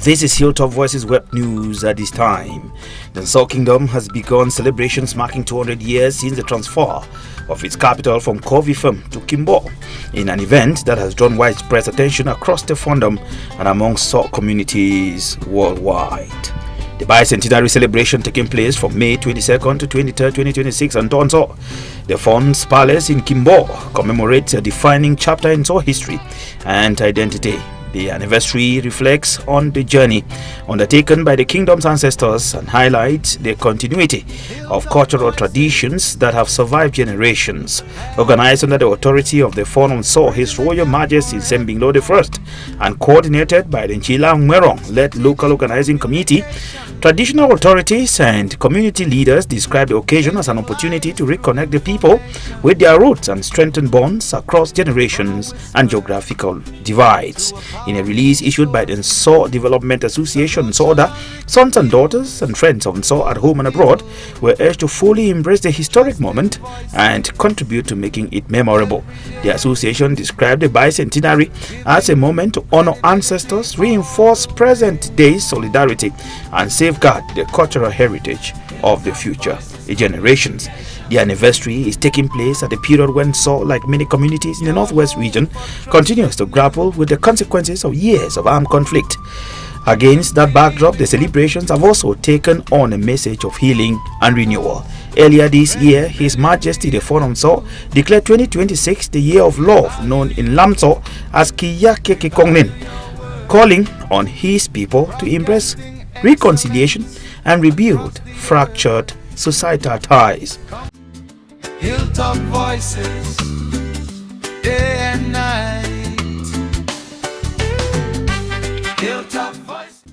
This is Hilltopvoices web news at this time. The Nsor Kingdom has begun celebrations marking 200 years since the transfer of its capital from Kovifem to Kimbo, in an event that has drawn widespread attention across the Fondom and among Nsor communities worldwide. The bicentenary celebration taking place from May 22nd to 23rd, 2026 on Nsor, the Fond's Palace in Kimbo, commemorates a defining chapter in Nsor history and identity. The anniversary reflects on the journey undertaken by the kingdom's ancestors and highlights the continuity of cultural traditions that have survived generations. Organized under the authority of the Fond of Nsor, His Royal Majesty Sembinglo I, and coordinated by the Nchila Mwerong-led local organizing committee, traditional authorities and community leaders describe the occasion as an opportunity to reconnect the people with their roots and strengthen bonds across generations and geographical divides. In a release issued by the Nsor Development Association, Nsorda, sons and daughters and friends of Nsor at home and abroad were urged to fully embrace the historic moment and contribute to making it memorable. The association described the bicentenary as a moment to honor ancestors, reinforce present-day solidarity, and safeguard the cultural heritage of the future generations. The anniversary is taking place at a period when Nsor, like many communities in the northwest region, continues to grapple with the consequences of years of armed conflict. Against that backdrop, the celebrations have also taken on a message of healing and renewal. Earlier this year, His Majesty the Fond of Nsor declared 2026 the Year of Love, known in Lamso as Kiyake Kongnin, calling on his people to embrace reconciliation and rebuild fractured societal ties. Hilltop voices, day and night. Hilltop voices.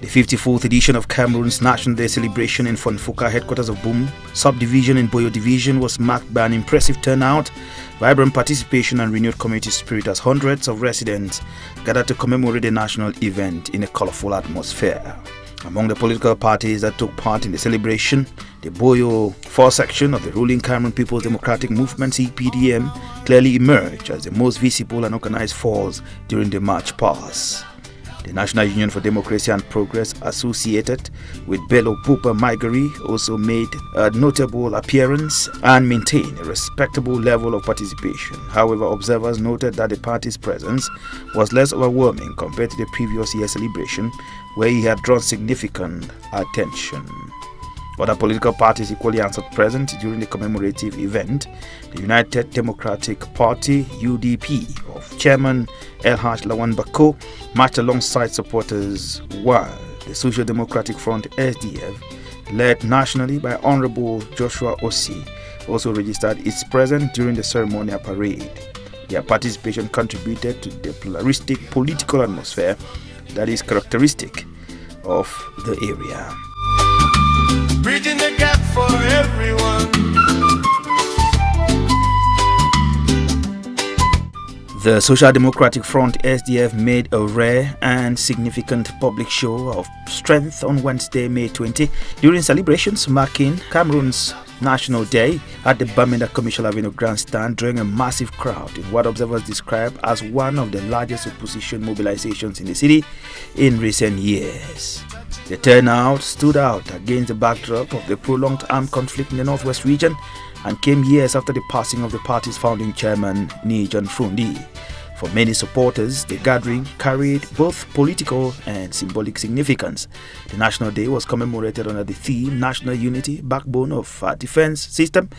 The 54th edition of Cameroon's National Day celebration in Fonfoka, headquarters of Boom subdivision in Boyo Division, was marked by an impressive turnout, vibrant participation and renewed community spirit as hundreds of residents gathered to commemorate the national event in a colorful atmosphere. Among the political parties that took part in the celebration, the Boyo 4 section of the ruling Cameroon People's Democratic Movement (CPDM) clearly emerged as the most visible and organized force during the march past. The National Union for Democracy and Progress, associated with Bello Pupa Maigari, also made a notable appearance and maintained a respectable level of participation. However, observers noted that the party's presence was less overwhelming compared to the previous year's celebration, where he had drawn significant attention. Other political parties equally answered present during the commemorative event. The United Democratic Party (UDP) of Chairman Elhaj Lawan Bako marched alongside supporters, while the Social Democratic Front (SDF), led nationally by Honorable Joshua Osi, also registered its presence during the ceremonial parade. Their participation contributed to the pluralistic political atmosphere that is characteristic of the area. Bridging the gap for everyone. The Social Democratic Front (SDF) made a rare and significant public show of strength on Wednesday, May 20, during celebrations marking Cameroon's National Day at the Bamenda Commercial Avenue Grandstand, drawing a massive crowd in what observers describe as one of the largest opposition mobilizations in the city in recent years. The turnout stood out against the backdrop of the prolonged armed conflict in the northwest region and came years after the passing of the party's founding chairman, Nijan Frundi. For many supporters, the gathering carried both political and symbolic significance. The National Day was commemorated under the theme National Unity, Backbone of our Defense System,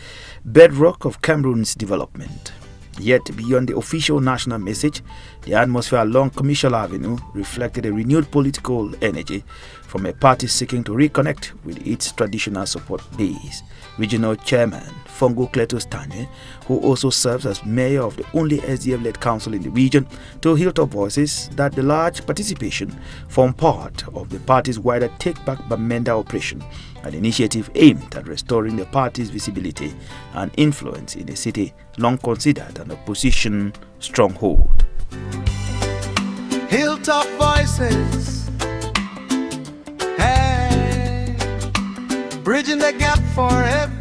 Bedrock of Cameroon's Development. Yet, beyond the official national message, the atmosphere along Commercial Avenue reflected a renewed political energy from a party seeking to reconnect with its traditional support base. Regional Chairman Fongo Kletos Tanye, who also serves as mayor of the only SDF-led council in the region, told Hilltopvoices that the large participation formed part of the party's wider Take Back Bamenda operation, an initiative aimed at restoring the party's visibility and influence in a city long considered an opposition stronghold. Hilltop voices, hey, bridging the gap for everyone.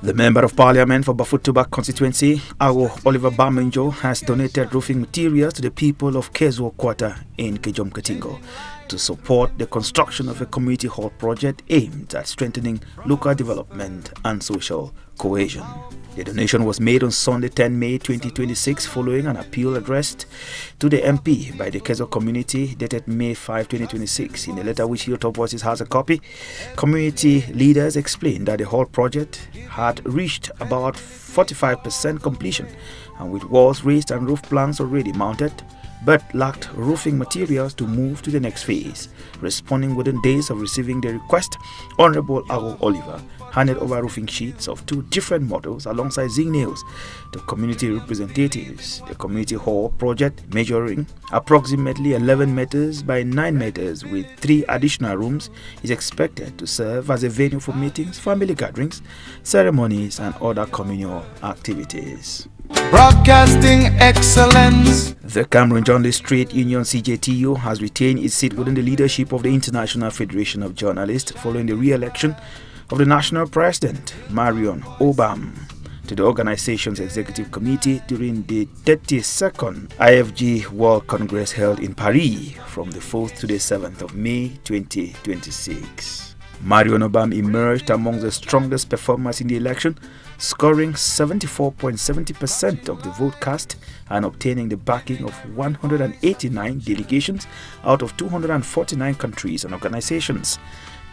The Member of Parliament for Bafutubak constituency, Awo Oliver Bamenjo, has donated roofing materials to the people of Kezo Quarter in Kejom Katingo. to support the construction of a community hall project aimed at strengthening local development and social cohesion. The donation was made on Sunday, 10 May 2026, following an appeal addressed to the MP by the Kezo community dated May 5, 2026. In a letter which Hilltop Voices has a copy, community leaders explained that the hall project had reached about 45% completion, and with walls raised and roof planks already mounted, but lacked roofing materials to move to the next phase. Responding within days of receiving the request, Honorable Ago Oliver handed over roofing sheets of 2 different models alongside zinc nails to community representatives. The community hall project, measuring approximately 11 meters by 9 meters with 3 additional rooms, is expected to serve as a venue for meetings, family gatherings, ceremonies, and other communal activities. Broadcasting excellence. The Cameroon Journalists Trade Union CJTU has retained its seat within the leadership of the International Federation of Journalists following the re-election of the national president, Marion Obam, to the organization's executive committee during the 32nd IFG World Congress held in Paris from the 4th to the 7th of May 2026. Marion Obam emerged among the strongest performers in the election, scoring 74.70% of the vote cast and obtaining the backing of 189 delegations out of 249 countries and organizations.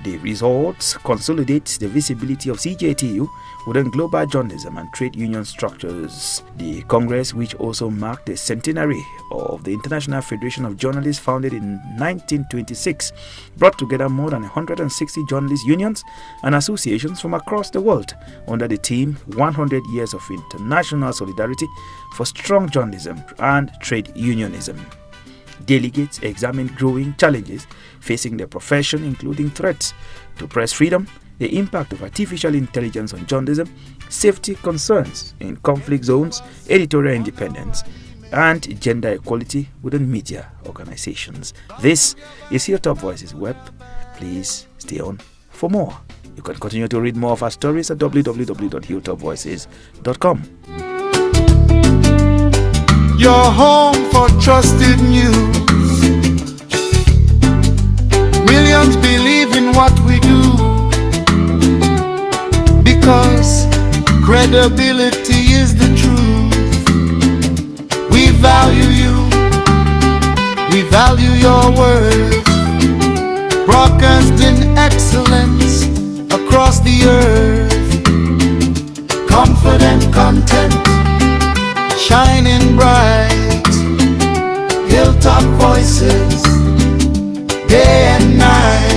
The results consolidate the visibility of CJTU within global journalism and trade union structures. The Congress, which also marked the centenary of the International Federation of Journalists founded in 1926, brought together more than 160 journalist unions and associations from across the world under the theme 100 Years of International Solidarity for Strong Journalism and Trade Unionism. Delegates examined growing challenges facing the profession, including threats to press freedom, the impact of artificial intelligence on journalism, safety concerns in conflict zones, editorial independence, and gender equality within media organizations. This is Hilltop Voices Web. Please stay on for more. You can continue to read more of our stories at www.hilltopvoices.com. Your home for trusted news. Millions believe in what we do because credibility is the truth. We value you, we value your words, broadcast in excellence across the earth. Confident content, shining bright. Hilltop Voices, day and night.